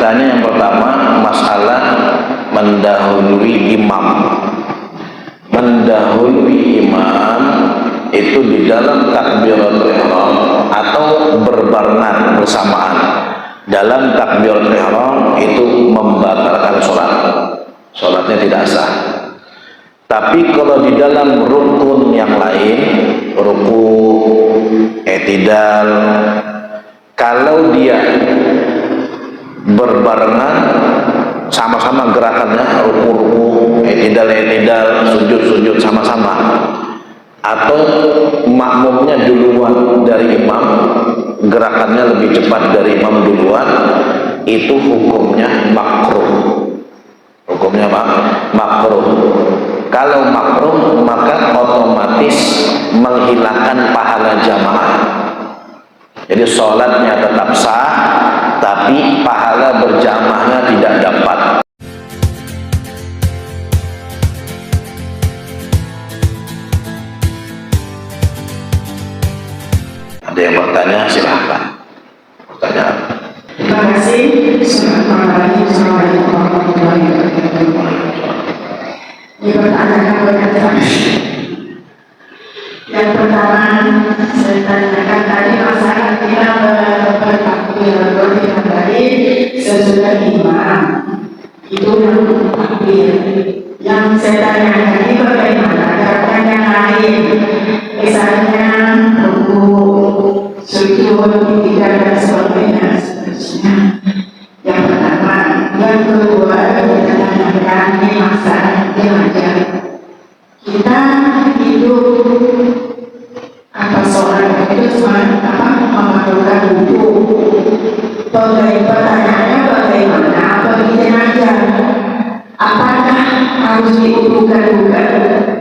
Pertanyaan yang pertama, masalah mendahului imam. Mendahului imam itu di dalam takbiratul ihram atau berbarengan bersamaan. Dalam takbiratul ihram itu membatalkan sholat, sholatnya tidak sah. Tapi kalau di dalam rukun yang lain, ruku, i'tidal, kalau dia berbarengan sama-sama gerakannya, ruku, i'tidal, sujud sama-sama, atau makmumnya duluan dari imam, gerakannya lebih cepat dari imam duluan, itu hukumnya makruh. Hukumnya apa? Makruh. Kalau makruh maka otomatis menghilangkan pahala jamaah. Jadi sholatnya tetap sah, tapi pahala berjamaahnya tidak dapat. Ada yang bertanya, silahkan. Pertanyaan. Terima kasih. Assalamualaikum warahmatullahi wabarakatuh. Dipertanyakan berkata, yang pertama saya tanyakan tadi masalah kita bertakbir tadi sesudah imam itu yang takbir. Yang saya tanyakan ini bagaimana gerakan yang lain, misalnya ruku, sujud, i'tidal dan sebagainya. Yang pertama, yang kedua kita tanyakan ini masalah belajar. Kita hidup apa sholat itu memerlukan wudhu. Pertanyaannya bagaimana pergi jenazah? Apakah harus diudukan bukan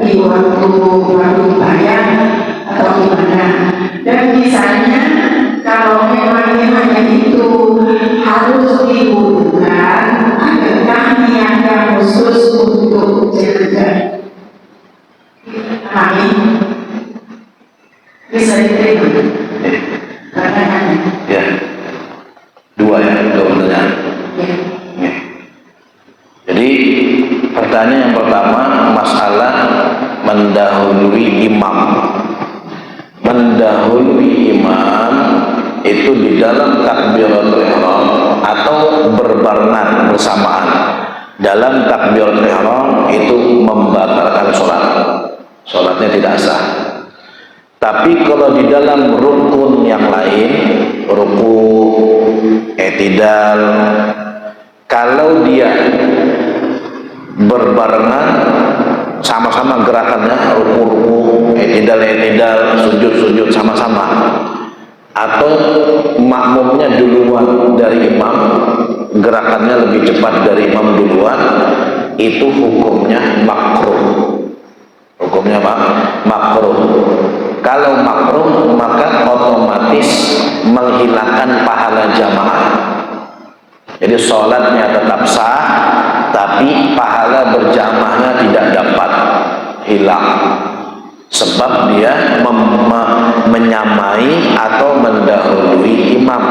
di waktu bayar atau gimana? Dan misalnya kalau memang itu harus diudukan, adakah niat yang khusus untuk jenazah? Amin. Bisa diterima? Pertanyaannya. Ya, dua pertanyaan. Ya. Jadi pertanyaan yang pertama, masalah mendahului imam. Mendahului imam itu di dalam takbiratul ihram atau berbarengan bersamaan. Dalam takbiratul ihram itu membatalkan sholat, sholatnya tidak sah. Tapi kalau di dalam rukun yang lain, ruku, i'tidal, kalau dia berbarengan sama-sama gerakannya, ruku, i'tidal, sujud sama-sama, atau makmumnya duluan dari imam, gerakannya lebih cepat dari imam duluan, itu hukumnya makruh. Hukumnya apa? Makruh. Kalau makruh maka otomatis menghilangkan pahala jamaah. Jadi sholatnya tetap sah, tapi pahala berjamaahnya tidak dapat, hilang. Sebab dia menyamai atau mendahului imam.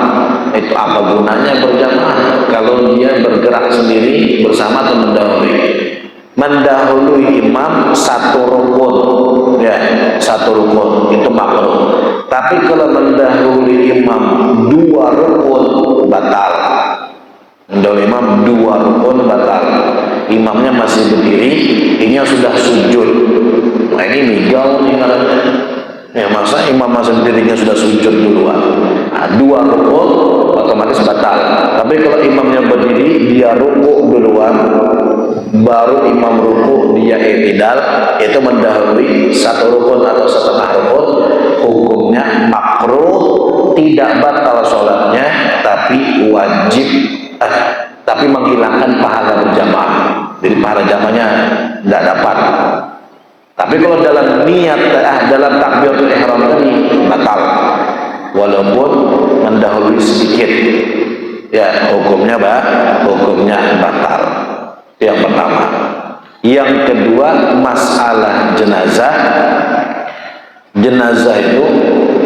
Itu apa gunanya berjamaah kalau dia bergerak sendiri bersama atau mendahului? Mendahului imam satu rukun, ya, satu rukun itu makruh. Tapi kalau mendahului imam dua rukun batal. Mendahului imam dua rukun batal. Imamnya masih berdiri, ini sudah sujud. Nah ini migau nih katanya. Ya masa imam masih berdirinya sudah sujud duluan. Nah, dua rukun otomatis batal. Tapi kalau imamnya berdiri, dia ruku duluan, baru imam ruku, dia i'tidal, itu mendahului satu rukun atau setengah rukun, hukumnya makruh, tidak batal sholatnya, tapi wajib, tapi menghilangkan pahala berjamaah. Jadi pahala jamaahnya tidak dapat. Tapi kalau dalam niat, dalam takbiratul ihram tadi batal, walaupun mendahului sedikit, ya hukumnya batal. Itu yang pertama. Yang kedua, masalah jenazah. Jenazah itu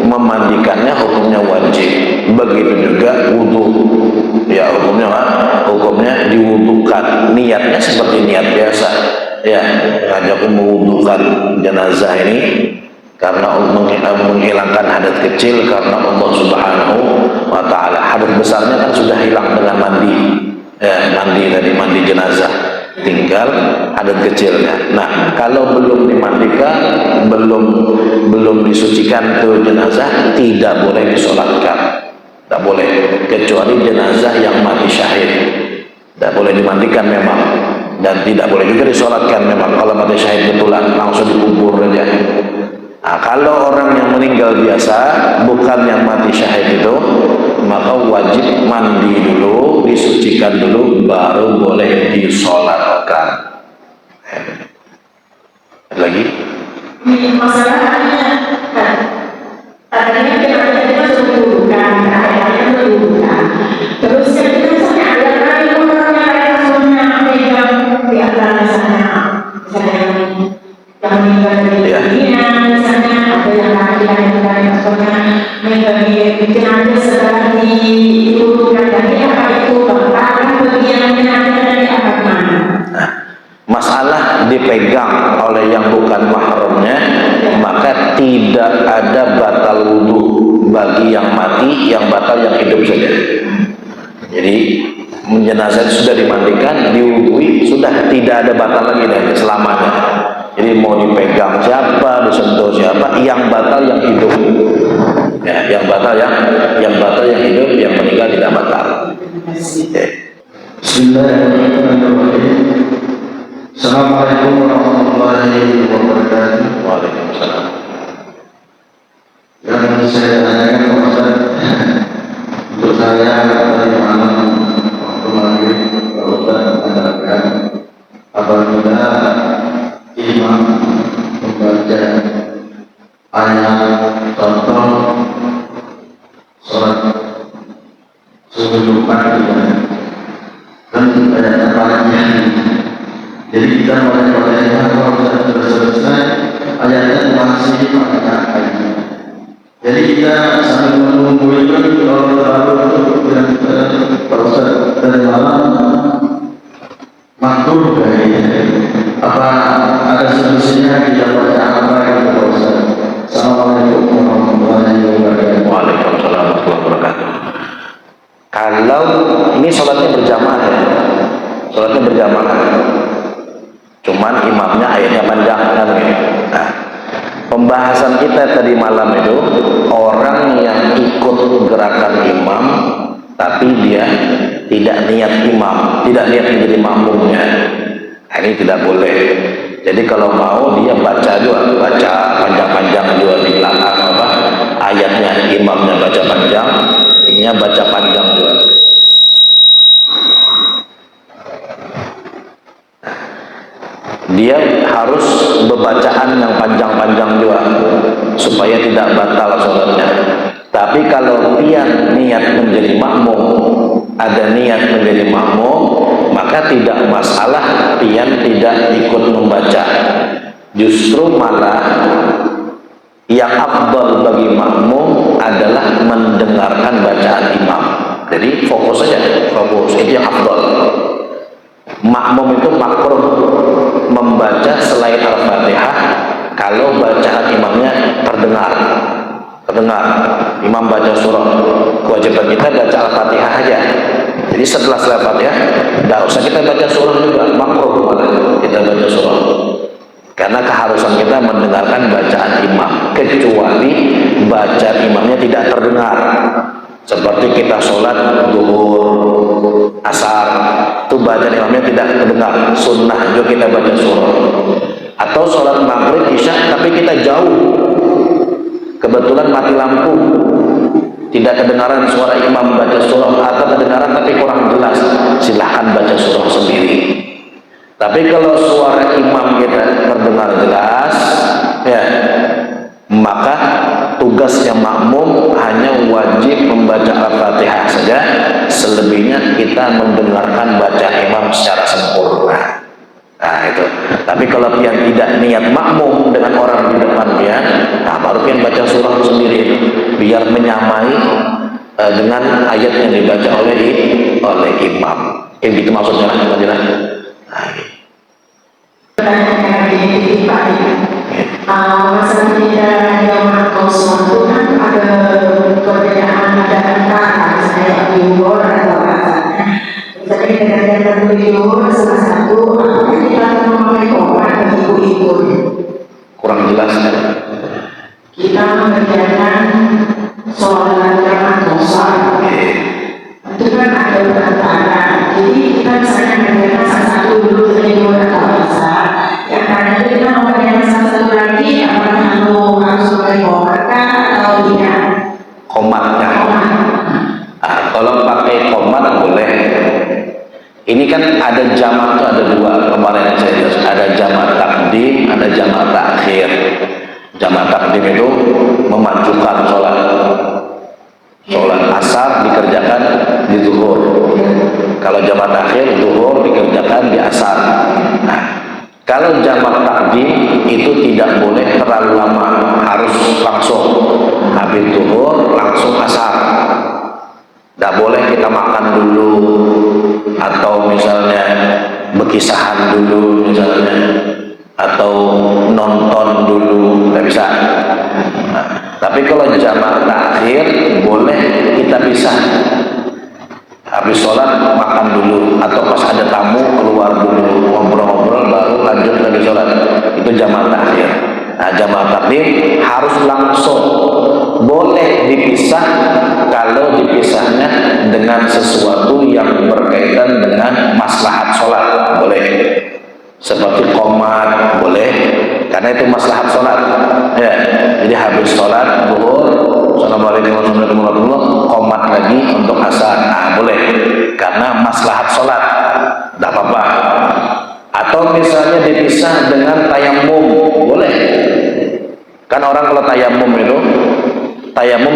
memandikannya hukumnya wajib. Begitu juga wudhu, ya hukumnya ya mengajak mewudukan jenazah ini karena menghilangkan hadat kecil karena Allah Subhanahu wa taala. Hadat besarnya kan sudah hilang dengan mandi. Ya, mandi jenazah, tinggal hadat kecilnya. Nah, kalau belum dimandikan, belum disucikan tuh jenazah, tidak boleh disolatkan. Tidak boleh, kecuali jenazah yang mati syahid. Tidak boleh dimandikan memang, dan tidak boleh juga disolatkan memang. Kalau mati syahid betulan langsung dikubur aja. Nah, kalau orang yang meninggal biasa, bukan yang mati syahid itu, maka wajib mandi dulu, disucikan dulu, baru boleh disolatkan. Lagi? Masalahnya, tadinya kita bukan, bukan. Terus kita misalnya ada lagi orang yang kasusnya pegang di atas sana, misalnya yang meninggal dari dunia, misalnya ada yang laki-laki kasusnya bikin aja setelah diurutkan dari apa itu bahkan bagian dari apa mana. Masalah dipegang oleh yang bukan mahramnya, maka tidak ada batal wudhu bagi yang mati, yang batal yang hidup saja. Jadi jenazah sudah dimandikan, diwudhui, sudah tidak ada batal lagi dari selamanya. Jadi mau dipegang siapa, disentuh siapa, yang batal yang hidup. Ya, yang batal yang hidup, yang meninggal tidak batal. Bismillahirrahmanirrahim. Assalamualaikum warahmatullahi wabarakatuh. Waalaikumsalam. Yang saya tanyakan Pak Ustaz, untuk saya tadi malam waktu maghrib Pak Ustaz mengatakan apabila imam membaca ayat contoh sholat subuh Jumat kan ayat apanya? Jadi kita mulai kalau sudah selesai ayatnya masih banyak ayat. Jadi kita sambil menunggu itu kalau terlalu yang proses dari malam makruh kayaknya. Apa ada solusinya kita baca apa yang proses? Assalamualaikum warahmatullahi wabarakatuh. Waalaikumsalam warahmatullahi wabarakatuh. Kalau ini sholatnya berjamaah ya, sholatnya berjamaah. Cuman imamnya ayatnya panjang kan gitu. Nah, pembahasan kita tadi malam itu orang yang ikut gerakan imam tapi dia tidak niat imam, tidak niat menjadi makmumnya. Nah, ini tidak boleh. Jadi kalau mau dia baca juga, baca panjang-panjang juga di belakang apa ayatnya, imamnya baca panjang, ininya baca panjang juga. Dia harus bacaan yang panjang-panjang juga supaya tidak batal sholatnya. Tapi kalau dia niat menjadi makmum, ada niat menjadi makmum, maka tidak masalah dia tidak ikut membaca. Justru malah yang afdal bagi makmum adalah mendengarkan bacaan imam. Jadi fokus saja, fokus itu yang afdal. Makmum itu makruh membaca selain Al-Fatihah kalau bacaan imamnya terdengar. Imam baca surah, kewajiban kita baca Al-Fatihah aja. Jadi setelah Al-Fatihah tidak usah kita baca surah juga, makruh malah kita baca surah. Karena keharusan kita mendengarkan bacaan imam, kecuali bacaan imamnya tidak terdengar. Seperti kita sholat zuhur, asar, itu bacaan imamnya tidak terdengar, sunnah juga kita baca surah. Atau sholat maghrib, isya, tapi kita jauh, kebetulan mati lampu, tidak kedengaran suara imam baca surah, atau kedengaran tapi kurang jelas, silahkan baca surah sendiri. Tapi kalau suara imam kita terdengar jelas, ya, maka tugasnya makmum hanya wajib membaca Al-Fatihah saja, selebihnya kita mendengarkan bacaan imam secara sempurna. Nah itu. Tapi kalau pian tidak niat makmum dengan orang di depan pian, nah baru pian baca surah sendiri, biar menyamai dengan ayat yang dibaca oleh imam. Yang gitu maksudnya, nah, pertanyaan yang dititipkan. Masalah kita jamaah kosong itu kan ada perbedaan, ada antara misalnya zuhur atau asar. Misalnya dengan zuhur salah satu kita memakai komat ibu-ibu. Kurang jelas kan? Kita mengerjakan sholat jamaah kosong. Itu kan ada antara. Jadi kita misalnya mengerjakan salah satu dulu zuhur atau asar. Ya karena itu kita mengerjakan salah satu lagi, apakah harus pakai komat atau tidak? Komatnya. Kalau pakai komat boleh. Ini kan ada jamak itu ada dua, kemarin saya jelaskan, ada jamak takdim, ada jamak takhir. Jamak takdim itu memajukan sholat asar dikerjakan di zuhur. Kalau jamak takhir zuhur dikerjakan di asar. Nah, kalau jamak takdim itu tidak boleh terlalu lama, harus langsung habis zuhur langsung asar. Tidak boleh kita makan dulu atau misalnya berkisahan dulu misalnya atau nonton dulu, tidak bisa. Nah, tapi kalau jamak takhir boleh kita pisah, habis sholat makan dulu atau pas ada tamu keluar dulu ngobrol-ngobrol baru lanjut lagi sholat, itu jamak takhir. Nah, jamak takdim harus langsung, boleh dipisah kalau dipisahnya dengan sesuatu yang berkaitan dengan maslahat sholat, boleh. Seperti qomat, boleh, karena itu maslahat sholat. Ya, jadi habis sholat zuhur, assalamualaikum warahmatullahi wabarakatuh, qomat lagi untuk asar, nah boleh, karena maslahat sholat, tidak apa-apa. Atau misalnya dipisah dengan tayamum, boleh. Kan orang kalau tayamum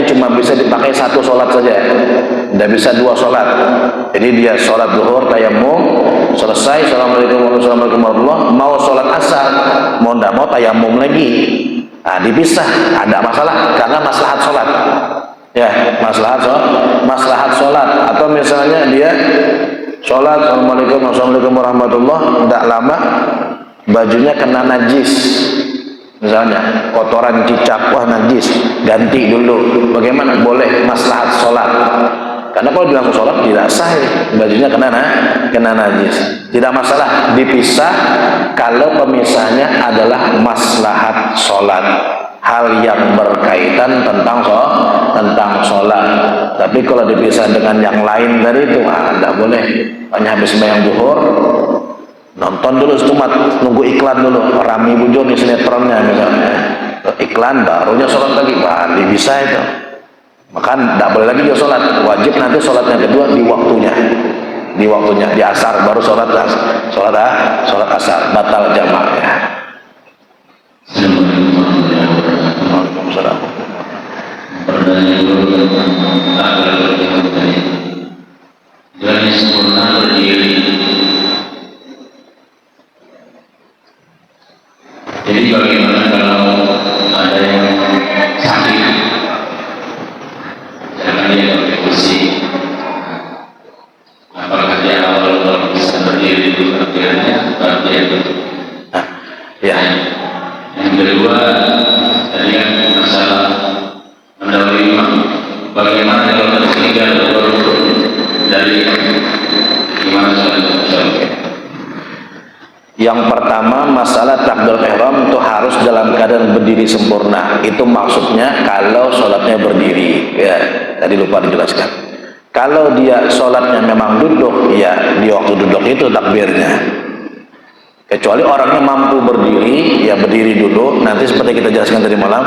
cuma bisa dipakai satu sholat saja, tidak bisa dua sholat. Jadi dia sholat zuhur tayamum selesai, assalamualaikum warahmatullahi wabarakatuh, mau sholat asar, mau tidak mau tayamum lagi. Nah, dipisah, ada masalah karena maslahat sholat. Ya, maslahat sholat. Atau misalnya dia sholat, assalamualaikum warahmatullahi, tidak lama bajunya kena najis, misalnya kotoran cicak, wah najis, ganti dulu. Bagaimana? Boleh, maslahat sholat. Karena kalau bilang sholat tidak sah, bajunya kena najis, tidak masalah, dipisah kalau pemisahnya adalah maslahat sholat, hal yang berkaitan tentang sholat. Tapi kalau dipisah dengan yang lain dari itu, tidak boleh. Hanya habis sembahyang zuhur nonton dulu, cuma nunggu iklan dulu, Rami Bujo di sinetronnya misalnya, iklan barunya sholat lagi, bisa itu. Maka tidak boleh lagi dia sholat, wajib nanti sholatnya kedua di waktunya, di asar baru sholat asar, batal jamaknya. Waalaikumsalam. Pertanyaan tentang akhlak tadi, jalannya sempurna berdiri. Jadi bagaimana kalau ada yang sakit, jangan dia pakai kursi, apakah dia awal bisa berdiri dulu latihannya, latihan itu? Ya. Yang kedua, tadi kan masalah mendahului imam, bagaimana kalau tertinggal dari imam sholat? Yang pertama, masalah takbiratul ihram itu harus dalam keadaan berdiri sempurna. Itu maksudnya kalau sholatnya berdiri. Ya, tadi lupa dijelaskan. Kalau dia sholatnya memang duduk, ya di waktu duduk itu takbirnya. Kecuali orangnya mampu berdiri, ya berdiri dulu. Nanti seperti kita jelaskan tadi malam,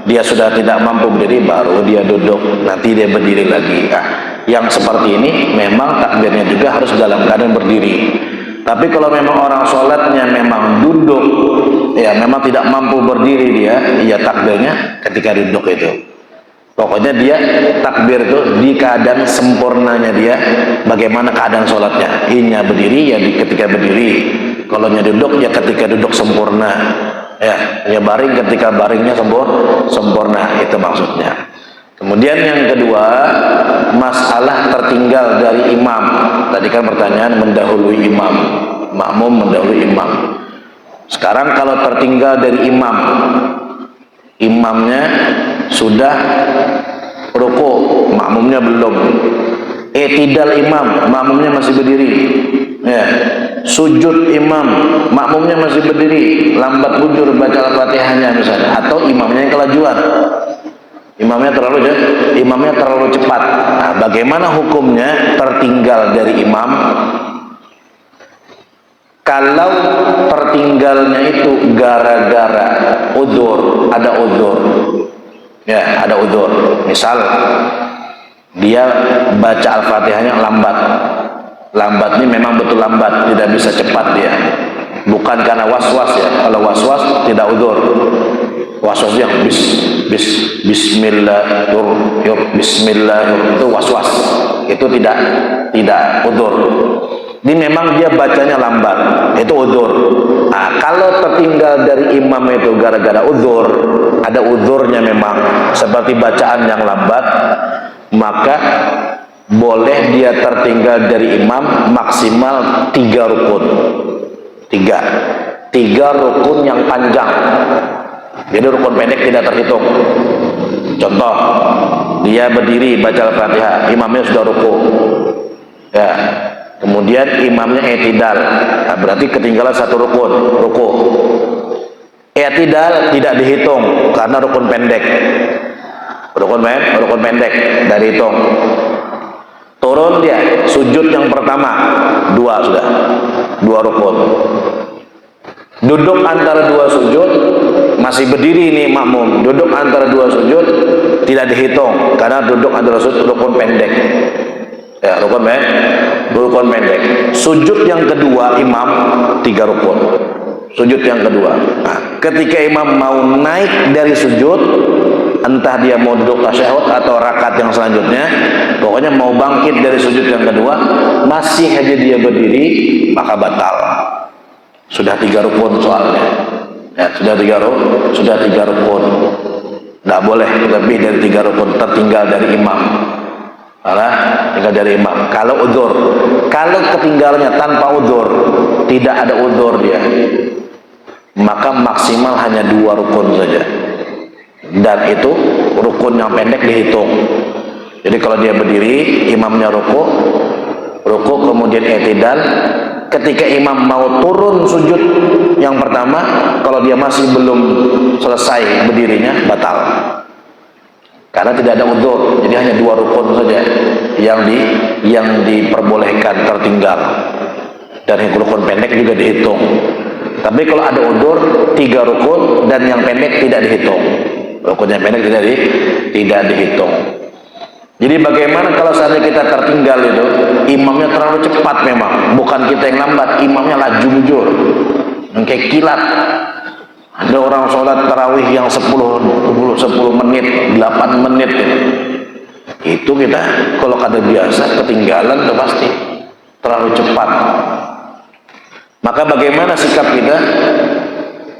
dia sudah tidak mampu berdiri, baru dia duduk. Nanti dia berdiri lagi. Nah, yang seperti ini memang takbirnya juga harus dalam keadaan berdiri. Tapi kalau memang orang sholatnya memang duduk, ya memang tidak mampu berdiri dia, ya takbirnya ketika duduk itu. Pokoknya dia takbir itu di keadaan sempurnanya dia, bagaimana keadaan sholatnya. Inya berdiri, ya ketika berdiri. Kalau duduk, ya ketika duduk sempurna. Ya baring ketika baringnya sempurna, itu maksudnya. Kemudian yang kedua, masalah tertinggal dari imam. Tadi kan pertanyaan mendahului imam, makmum mendahului imam. Sekarang kalau tertinggal dari imam, imamnya sudah ruku, makmumnya belum. I'tidal imam, makmumnya masih berdiri. Ya. Sujud imam, makmumnya masih berdiri, lambat bujur baca Al-Fatihahnya misalnya, atau imamnya yang kelajuan. Imamnya terlalu cepat. Nah, bagaimana hukumnya tertinggal dari imam? Kalau tertinggalnya itu gara-gara udzur, ada udzur. Ya, ada udzur. Misal dia baca Al-Fatihahnya lambat. Lambat ini memang betul lambat, tidak bisa cepat dia. Bukan karena was-was ya. Kalau was-was tidak udzur. Was-was yang bismillahirrahmanirrahim itu was-was. Itu tidak udzur. Ini memang dia bacanya lambat, itu udzur. Nah, kalau tertinggal dari imam itu gara-gara udzur, ada udzurnya memang seperti bacaan yang lambat, maka boleh dia tertinggal dari imam maksimal 3 rukun. 3 rukun yang panjang. Jadi rukun pendek tidak terhitung. Contoh, dia berdiri baca Al-Fatihah, imamnya sudah ruku. Ya. Kemudian imamnya i'tidal. Nah, berarti ketinggalan 1 rukun, ruku. I'tidal tidak dihitung karena rukun pendek. Rukun pendek dari hitung. Turun dia, sujud yang pertama, 2 sudah. 2 rukun. Duduk antara 2 sujud, masih berdiri ini makmum. Duduk antara 2 sujud tidak dihitung karena duduk antara sujud rukun pendek. Ya, rukun pendek. Sujud yang kedua imam 3 rukun. Sujud yang kedua. Nah, ketika imam mau naik dari sujud, entah dia mau duduk tasyahud atau rakaat yang selanjutnya, pokoknya mau bangkit dari sujud yang kedua, masih aja dia berdiri, maka batal. Sudah 3 rukun soalnya. Ya, sudah 3 rukun. Tidak boleh lebih dari 3 rukun tertinggal dari imam. Tinggal dari imam. Kalau udzur, kalau ketinggalannya tanpa udzur, tidak ada udzur dia, maka maksimal hanya 2 rukun saja. Dan itu rukun yang pendek dihitung. Jadi kalau dia berdiri, imamnya ruku kemudian i'tidal. Ketika imam mau turun sujud yang pertama, kalau dia masih belum selesai berdirinya, batal. Karena tidak ada udzur, jadi hanya 2 rukun saja yang diperbolehkan tertinggal. Dan rukun pendek juga dihitung. Tapi kalau ada udzur, 3 rukun dan yang pendek tidak dihitung. Rukun yang pendek tidak dihitung. Jadi bagaimana kalau seandainya kita tertinggal itu, imamnya terlalu cepat memang, bukan kita yang lambat, imamnya laju bujur, kayak kilat. Ada orang sholat tarawih yang 10 menit, 8 menit itu kita kalau kada biasa ketinggalan udah pasti terlalu cepat. Maka bagaimana sikap kita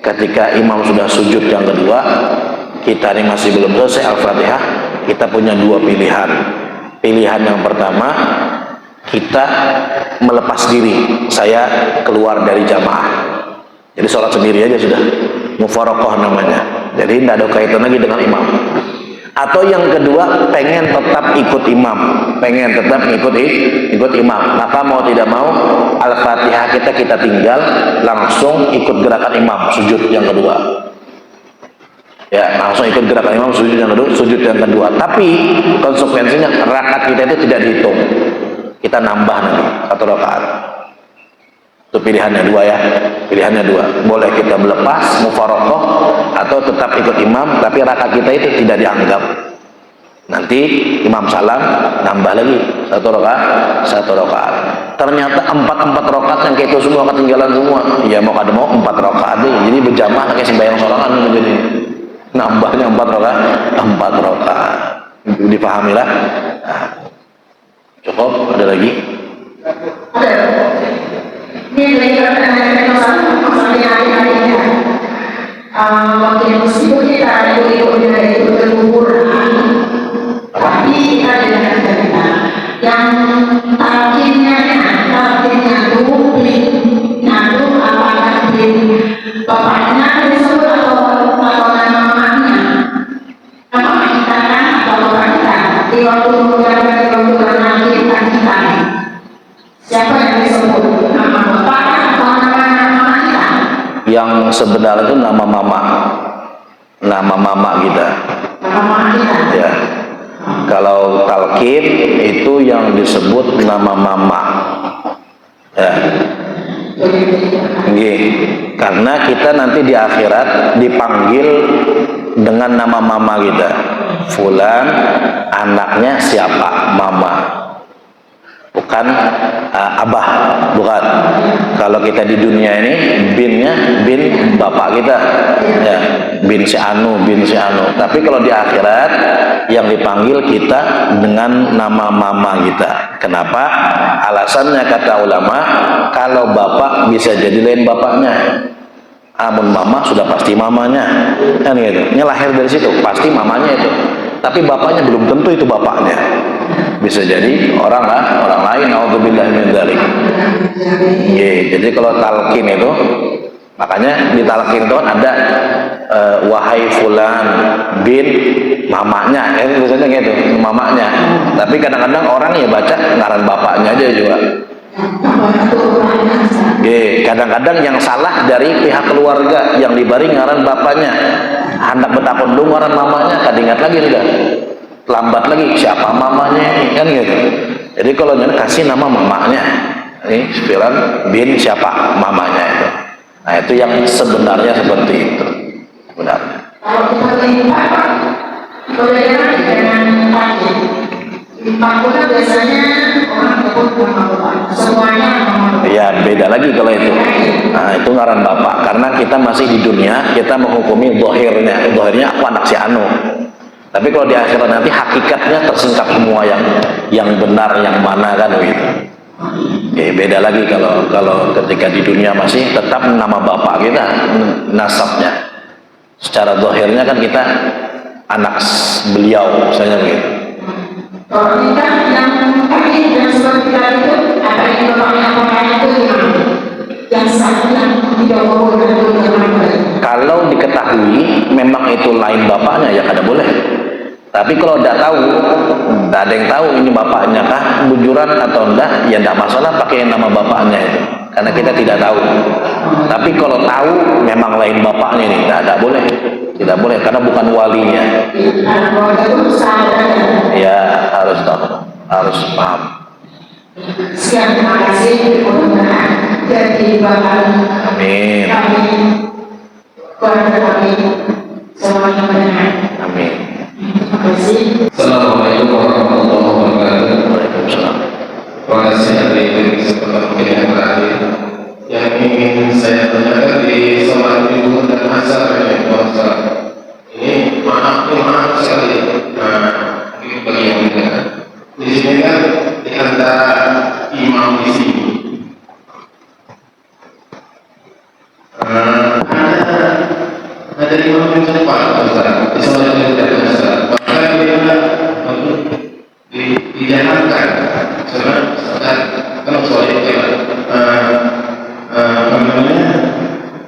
ketika imam sudah sujud yang kedua, kita ini masih belum selesai Al-Fatihah? Kita punya 2 pilihan. Pilihan yang pertama, kita melepas diri, saya keluar dari jamaah, jadi sholat sendiri aja sudah, mufaraqah namanya. Jadi tidak ada kaitan lagi dengan imam. Atau yang kedua, pengen tetap ikut imam, ikut imam, maka mau tidak mau Al-Fatihah kita tinggal, langsung ikut gerakan imam sujud yang kedua. Ya, langsung ikut gerakan imam sujud yang kedua. Tapi konsekuensinya rakaat kita itu tidak dihitung, kita nambah nanti 1 rakaat. Itu pilihannya 2 ya, pilihannya 2. Boleh kita melepas mufaraqah atau tetap ikut imam, tapi rakaat kita itu tidak dianggap. Nanti imam salam, nambah lagi 1 rakaat. Ternyata 4 rakaat yang kayak itu semua ketinggalan semua. Ya mau kada mau 4 rakaat deh. Jadi berjamaah kayak sembahyang sorangan jadi. Nambahnya 4 rakaat. Dipahami lah. Nah, cukup, ada lagi? Ini lagi masalahnya hari-harinya. Waktu meskipun kita ikut-ikutnya itu berkuburan, tapi ada yang targetnya itu apakah Siapa yang disebut? Nama bapak atau nama mama kita? Yang sebenarnya itu nama mama. Nama mama kita. Nama mama kita. Ya. Kalau talqin itu yang disebut nama mama. Ya. Nggih. Karena kita nanti di akhirat dipanggil dengan nama mama kita. Fulan, anaknya siapa? Mama. Bukan abah, bukan. Kalau kita di dunia ini binnya bin bapak kita, ya, bin si Anu, bin si Anu. Tapi kalau di akhirat yang dipanggil kita dengan nama mama kita. Kenapa? Alasannya kata ulama, kalau bapak bisa jadi lain bapaknya. Amun mama sudah pasti mamanya, kan gitu. Ini lahir dari situ, pasti mamanya itu. Tapi bapaknya belum tentu itu bapaknya. Bisa jadi orang lain. Nauzubillah min dzalik. Jadi kalau talqin itu, makanya di talqin itu kan ada wahai fulan bin mamanya, itu biasanya gitu, mamanya. Tapi kadang-kadang orang ya baca ngaran bapaknya aja juga. Kadang-kadang yang salah dari pihak keluarga yang diberi ngaran bapaknya, hendak betakon dulu ngaran mamanya, kadingat lagi sudah lambat lagi siapa mamanya ini, kan gitu. Jadi kalau jangan kasih nama mamanya, ini Filan bin siapa mamanya itu. Nah itu yang sebenarnya seperti itu sebenarnya. Kalau kita lihat berbeda dengan pagi. Di Papua biasanya orang nyebut nama bapak, semuanya nama bapak. Ya beda lagi kalau itu. Nah itu ngaran bapak. Karena kita masih di dunia, kita menghukumi dohirnya. Dohirnya aku anak si Anu. Tapi kalau di akhirat nanti hakikatnya tersingkap semua yang benar, yang mana kan begitu. Beda lagi kalau ketika di dunia masih tetap nama bapak kita, nasabnya. Secara dohirnya kan kita anak beliau, misalnya begitu. Kalau kita yang tadi yang seperti tadi itu, apa yang bapaknya itu yang satu yang tidak boleh kalau diketahui memang itu lain bapaknya ya kada boleh. Tapi kalau tidak tahu, tidak ada yang tahu ini bapaknya kah, bujuran atau enggak, ya tidak masalah pakai nama bapaknya itu. Karena kita tidak tahu. Tapi kalau tahu memang lain bapaknya ini, tidak boleh. Tidak boleh karena bukan walinya. Ya harus tahu, harus paham. Sekian, terima kasih. Mudah-mudahan jadi bahan Amin. kami, keluarga kami semuanya mendengar. Amin. Terima kasih. Assalamualaikum warahmatullahi wabarakatuh. Waalaikumsalam. Terima kasih atas kesempatan yang terakhir. Yang ingin saya tanyakan di sholat Jumat dan asar ya, Pak. Ini maaf sekali. Ini bagi yang mendengar. Di sini kan di antara imam di sini ada imam yang cepat, Pak. Di sholat Jumat dan asar. Maka dia dijalankan kalau soal itu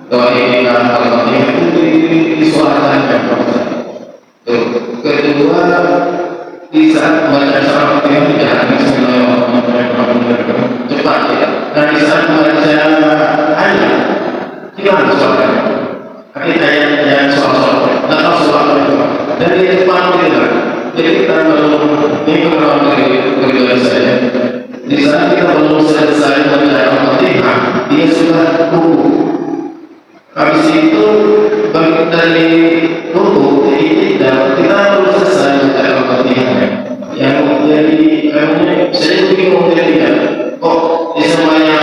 doa ini al-Fatihah itu disuarakan. Kedua, di saat membaca al-Fatihah tidak Bismillahirrahmanirrahim cepat ya. Dan di saat membaca ayat gimana suaranya? Kita yang soal nggak tahu soal itu. Dan dia cepat gitu. Jadi kita belum ini pengalaman saya. Di saat kita belum selesai membaca Al-Fatihah, dia sudah ruku. Habis itu dari ruku jadi kita belum selesai membaca Al-Fatihah. Yang jadi saya bingung jadinya. Kok di semuanya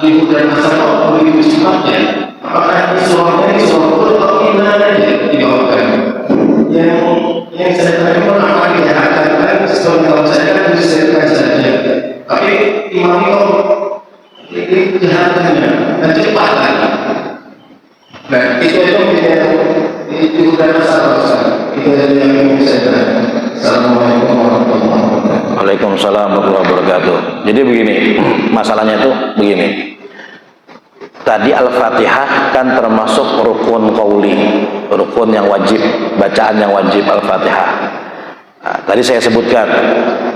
ibu dan asal kok begitu cepatnya? Apakah ini suaranya atau gimana aja dibawakan? Yang saya tanya apa dijalankan kalau saya kan disesuaikan saja, tapi imam itu kejahatannya dan cepat lagi. Nah itu bukan masalah. Itu yang ingin saya tanya. Assalamualaikum warahmatullahi wabarakatuh. Waalaikumsalam warahmatullahi wabarakatuh. Jadi begini, masalahnya itu begini. Tadi Al-Fatihah kan termasuk rukun qauli, rukun yang wajib, bacaan yang wajib Al-Fatihah. Nah, tadi saya sebutkan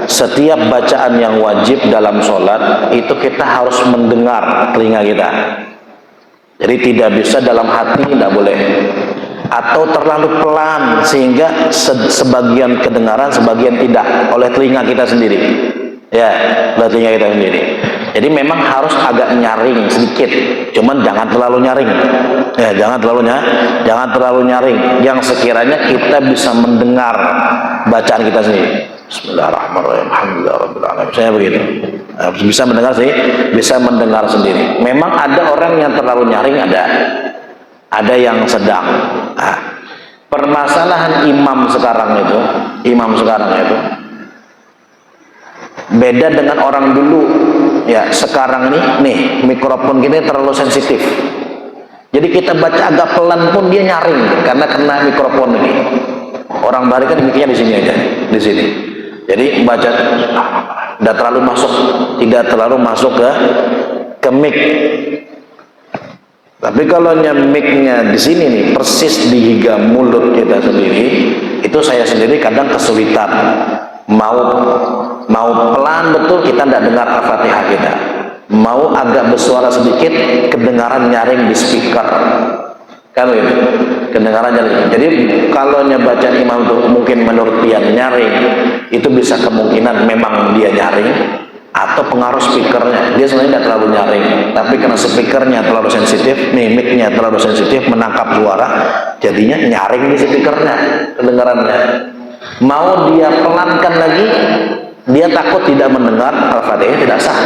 setiap bacaan yang wajib dalam sholat itu kita harus mendengar telinga kita. Jadi tidak bisa dalam hati, tidak boleh. Atau terlalu pelan sehingga sebagian kedengaran, sebagian tidak oleh telinga kita sendiri. Ya, oleh telinga kita sendiri. Jadi memang harus agak nyaring sedikit, cuman jangan terlalu nyaring. Ya, jangan terlalu nyaring. Yang sekiranya kita bisa mendengar bacaan kita sendiri. Bismillahirrahmanirrahim. Alhamdulillahirrahmanirrahim. Saya begitu. Bisa mendengar sih, bisa mendengar sendiri. Memang ada orang yang terlalu nyaring, ada yang sedang. Nah, permasalahan imam sekarang itu beda dengan orang dulu. Ya, sekarang nih mikrofon gini terlalu sensitif. Jadi kita baca agak pelan pun dia nyaring karena kena mikrofon ini. Orang bari kan mikirnya di sini aja, di sini. Jadi baca tidak terlalu masuk ke mic. Tapi kalau mic-nya di sini nih, persis di hingga mulut kita sendiri, itu saya sendiri kadang kesulitan. Mau pelan betul kita tidak dengar Al-Fatihah kita. Mau agak bersuara sedikit, kedengaran nyaring di speaker. Kan gitu, kedengaran nyaring. Jadi kalau bacaan imam itu mungkin menurut dia nyaring, itu bisa kemungkinan memang dia nyaring atau pengaruh speakernya. Dia sebenarnya tidak terlalu nyaring, tapi karena speakernya terlalu sensitif, mic-nya terlalu sensitif menangkap suara, jadinya nyaring di speakernya kedengarannya. Mau dia pelankan lagi, dia takut tidak mendengar Al-Fatihah, tidak sah,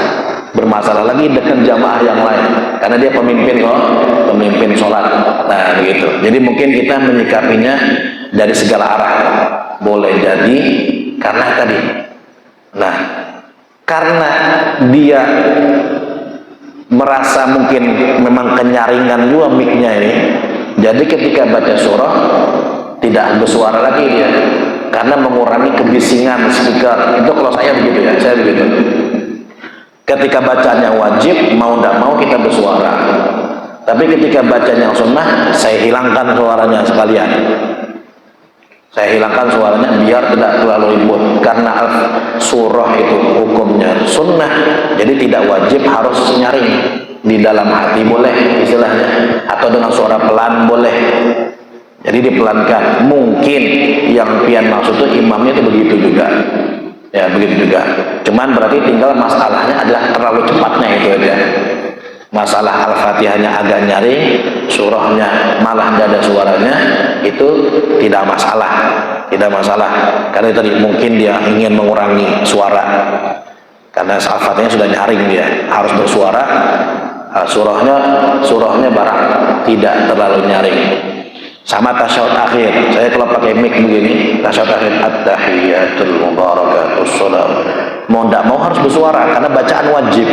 bermasalah lagi dengan jamaah yang lain karena dia pemimpin sholat. Nah begitu. Jadi mungkin kita menyikapinya dari segala arah. Boleh jadi karena dia merasa mungkin memang kenyaringan juga mic-nya ini, jadi ketika baca surah tidak bersuara lagi dia karena mengurangi kebisingan speaker. Itu kalau saya begitu ya, saya begitu. Ketika bacanya wajib, mau tidak mau kita bersuara. Tapi ketika bacanya sunnah, saya hilangkan suaranya sekalian. Saya hilangkan suaranya biar tidak terlalu ribut. Karena surah itu hukumnya sunnah, jadi tidak wajib harus nyaring. Di dalam hati boleh istilahnya, atau dengan suara pelan boleh. Jadi dipelankan. Mungkin yang pian maksud itu imamnya itu begitu juga. Ya begitu juga. Cuman berarti tinggal masalahnya adalah terlalu cepatnya itu aja. Masalah Al-Fatihahnya agak nyaring, surahnya malah tidak ada suaranya, itu tidak masalah. Karena tadi mungkin dia ingin mengurangi suara. Karena Al-Fatihahnya sudah nyaring, dia harus bersuara. Surahnya barang tidak terlalu nyaring. Sama tasyahud akhir, saya kalau pakai mic begini, tasyahud akhir at-tahiyatul mubarakatus salam, mau tidak mau harus bersuara karena bacaan wajib.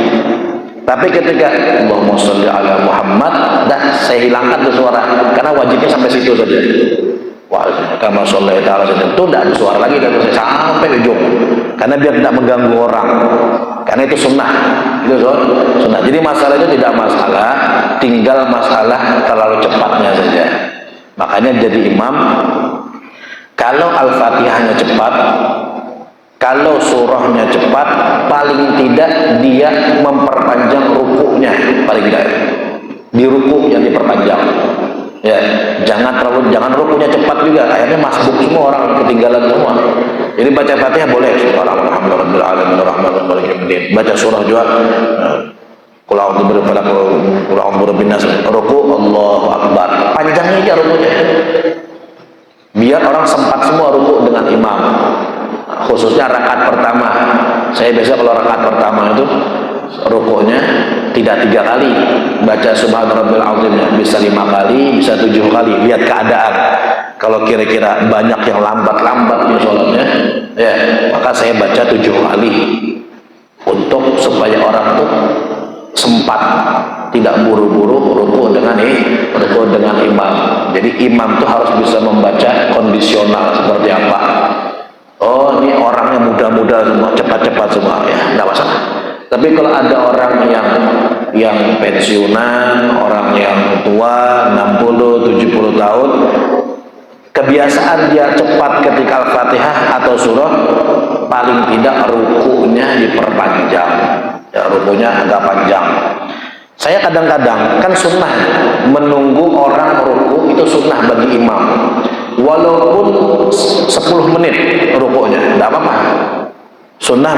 Tapi ketika Allahumma sholli ala Muhammad, saya hilangkan bersuara karena wajibnya sampai situ saja. Wah, kama sholli ta'ala itu tidak ada suara lagi dari saya sampai ujung, karena biar tidak mengganggu orang. Karena itu sunnah, sunnah. Jadi masalah itu tidak masalah, tinggal masalah terlalu cepatnya saja. Makanya jadi imam, kalau Al-Fatihahnya cepat, kalau surahnya cepat, paling tidak dia memperpanjang rukuknya, paling tidak di rukuk yang diperpanjang. Ya, jangan rukuknya cepat juga, akhirnya masbuk semua orang, ketinggalan semua. Jadi baca Fatihah boleh, baca surah juga. Ruku Allahu Akbar, panjangnya aja rukunya, biar orang sempat semua ruku dengan imam. Khususnya rakaat pertama, saya biasa kalau rakaat pertama itu rukunya tidak 3 kali baca subhana rabbil azimnya, bisa 5 kali, bisa 7 kali, lihat keadaan. Kalau kira-kira banyak yang lambat di sholatnya, ya maka saya baca 7 kali untuk supaya orang tuh sempat, tidak buru-buru ruku dengan imam. Jadi imam tuh harus bisa membaca kondisional seperti apa. Oh, ini orangnya muda-muda semua, cepat-cepat semua, ya tidak masalah. Tapi kalau ada orang yang pensiunan, orang yang tua 60-70 tahun, kebiasaan dia cepat ketika Al-Fatihah atau surah, paling tidak rukunya diperpanjang, ya, rukunya agak panjang. Saya kadang-kadang kan sunnah menunggu orang ruku itu sunnah bagi imam, walaupun 10 menit rukunya tidak apa-apa. Sunnah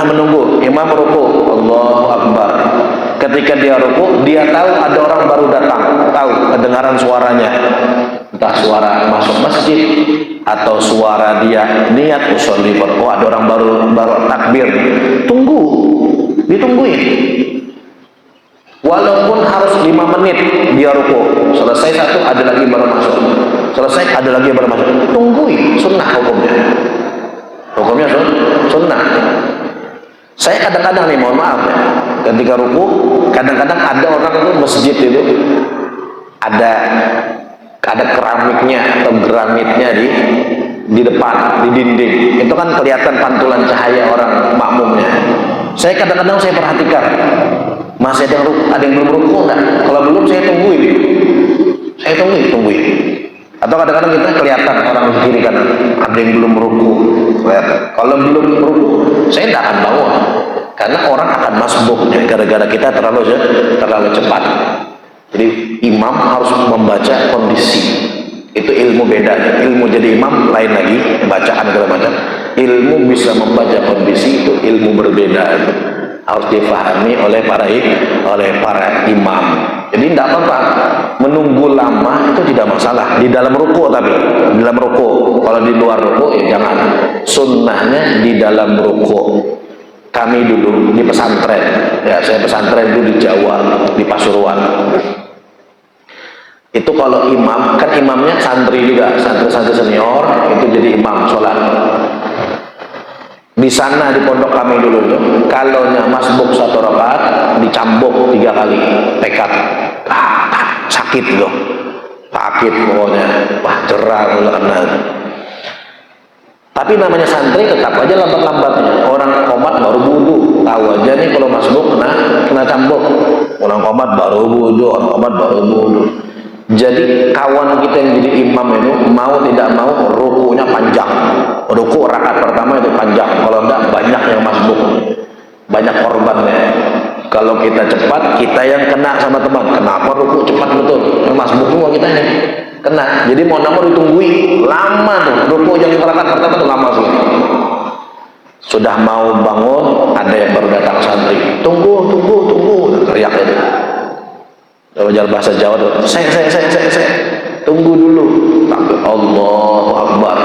menunggu imam ruku, Allahu Akbar. Ketika dia ruku, dia tahu ada orang baru datang, tahu kedengaran suaranya, entah suara masuk masjid atau suara dia niat usolli, oh ada orang baru takbir, ditungguin. Walaupun harus 5 menit dia ruku, selesai satu ada lagi baru masuk, selesai ada lagi baru masuk, tungguin. Sunnah hukumnya sunnah. Saya kadang-kadang nih, mohon maaf ya, ketika ruku kadang-kadang ada orang itu masjid itu ada keramiknya atau granitnya di depan, di dinding, itu kan kelihatan pantulan cahaya orang makmumnya. Saya kadang-kadang saya perhatikan, masih ada yang belum ruku enggak? Kalau belum saya tungguin. Atau kadang-kadang kita kelihatan orang di kiri kanan ada yang belum ruku, kelihatan. Kalau belum ruku, saya tidak akan bangun, karena orang akan masbuk gara-gara kita terlalu cepat. Jadi imam harus membaca kondisi. Itu ilmu beda. Ilmu jadi imam lain lagi, bacaan segala macam. Ilmu bisa membaca kondisi itu ilmu berbeda. Harus difahami oleh para imam. Jadi tidak apa-apa menunggu lama, itu tidak masalah di dalam ruku, tapi di dalam ruku. Kalau di luar ruku ya jangan. Sunnahnya di dalam ruku. Kami dulu di pesantren, ya saya pesantren dulu di Jawa, di Pasuruan. Itu kalau imam, kan imamnya santri juga, santri senior, itu jadi imam sholat. Di sana di pondok kami dulu itu, kalau masbuk 1 rakaat dicambuk 3 kali, tekad, sakit itu, sakit pokoknya, wah jerah karena. Tapi namanya santri tetap aja lambat-lambatnya. Orang qomat baru wudu, tahu aja nih kalau masbuk kena cambuk. Orang qomat baru wudu, Jadi kawan kita yang jadi imam itu mau tidak mau rukunya panjang. Ruku rakaat pertama itu panjang. Kalau enggak banyak yang masbuk, banyak korbannya. Kalau kita cepat, kita yang kena sama teman. Kenapa ruku cepat betul? Masbuk semua kita ini kena. Jadi mau ditungguin lama tuh. Ruku yang rakaat pertama itu lama sih. Sudah mau bangun, ada yang baru datang santri. Tunggu, teriak itu. Wajar bahasa Jawa tuh, saya tunggu dulu. Allahu Akbar.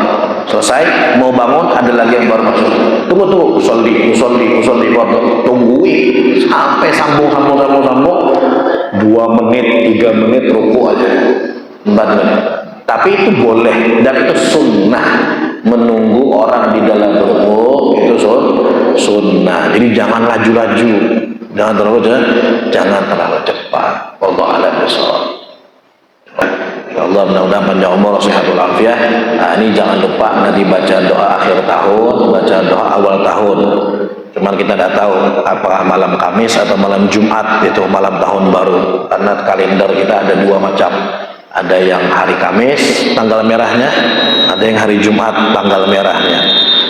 Selesai, mau bangun, ada lagi yang baru masuk. Tunggu, usolli, tungguin sampai sambung 2 menit, 3 menit ruku aja, 4 menit. Tapi itu boleh dan itu sunnah. Menunggu orang di dalam ruku itu sunnah. Jadi jangan laju-laju, jangan terlalu cepat. Wallahu a'lam bishawab. Insyaallah mudah-mudahan panjang umur, sehatul afiah. Ini jangan lupa nanti baca doa akhir tahun, baca doa awal tahun. Cuman kita tidak tahu apakah malam Kamis atau malam Jumat, itu malam tahun baru. Karena kalender kita ada 2 macam. Ada yang hari Kamis tanggal merahnya, ada yang hari Jumat tanggal merahnya.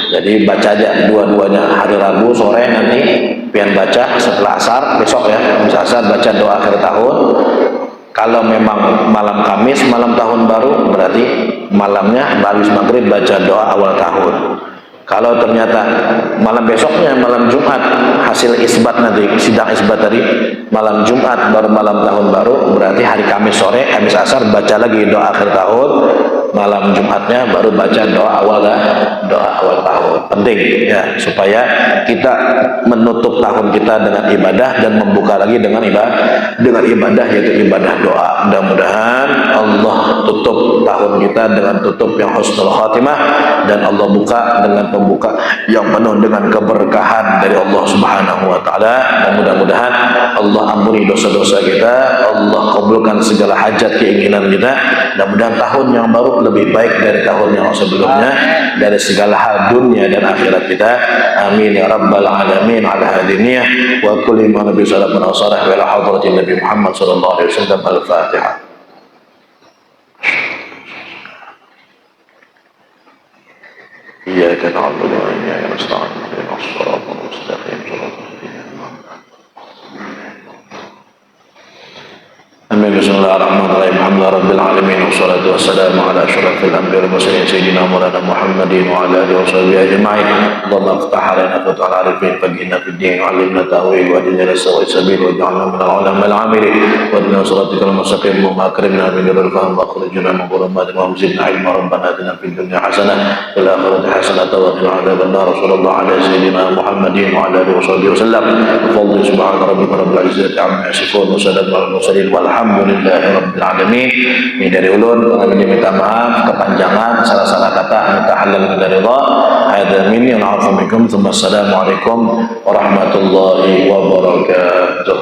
Jadi baca aja dua-duanya. Hari Rabu sore nanti pian baca setelah asar, besok ya habis asar baca doa akhir tahun. Kalau memang malam Kamis malam tahun baru, berarti malamnya habis maghrib baca doa awal tahun. Kalau ternyata malam besoknya malam Jumat, hasil isbat nanti, sidang isbat tadi malam Jumat baru malam tahun baru, berarti hari Kamis sore habis asar baca lagi doa akhir tahun, malam Jumatnya baru baca doa awal tahun. Penting ya, supaya kita menutup tahun kita dengan ibadah dan membuka lagi dengan ibadah yaitu ibadah doa. Mudah-mudahan Allah tutup tahun kita dengan tutup yang husnul khatimah, dan Allah buka dengan pembuka yang penuh dengan keberkahan dari Allah Subhanahu wa taala. Dan mudah-mudahan Allah ampuni dosa-dosa kita, Allah kabulkan segala hajat keinginan kita, dan mudah-mudahan tahun yang baru lebih baik dari tahun yang sebelumnya dari segala hal dunia dan akhirat kita. Amin ya rabbal alamin. Ala hadiniyah wa kulli ma nabi sallallahu alaihi wasallam wa ala hadratin Nabi Muhammad sallallahu alaihi wasallam. Al-Fatihah. Iyyaka na'budu wa iyyaka وإياك نستعين اهدنا الصراط المستقيم صراط الذين أنعمت Amin. Bismillahirrahmanirrahim. Alhamdulillah rabbil alamin wassalatu wassalamu ala asyrafil anbiya'i wal mursalin sayyidina Maulana Muhammadin wa ala alihi washabihi ajma'in. Allahumma iftah alaina fathal arifin faqina fid din wa 'allimna ta'wil wa dinna sawa'i sabil wa ja'alna min al-ulama al-'amilin wa dinna siratal mustaqim wa akrimna min nuril fahm wa akhrijna min dhulumatil wa zidna ilma rabbana atina fid dunya hasanah wa fil akhirati hasanah wa qina adzaban nar. Sallallahu ala sayyidina Muhammadin wa ala alihi washabihi wasallam. Fadli subhana rabbika rabbil izzati 'amma yasifun wa salamun alal mursalin walhamdulillahirabbil alamin. Ini dari ulun, kami minta maaf kepanjangan salah-salah kata, minta halal min ridha. Hadza minni wa 'afu minkum. Assalamualaikum warahmatullahi wabarakatuh.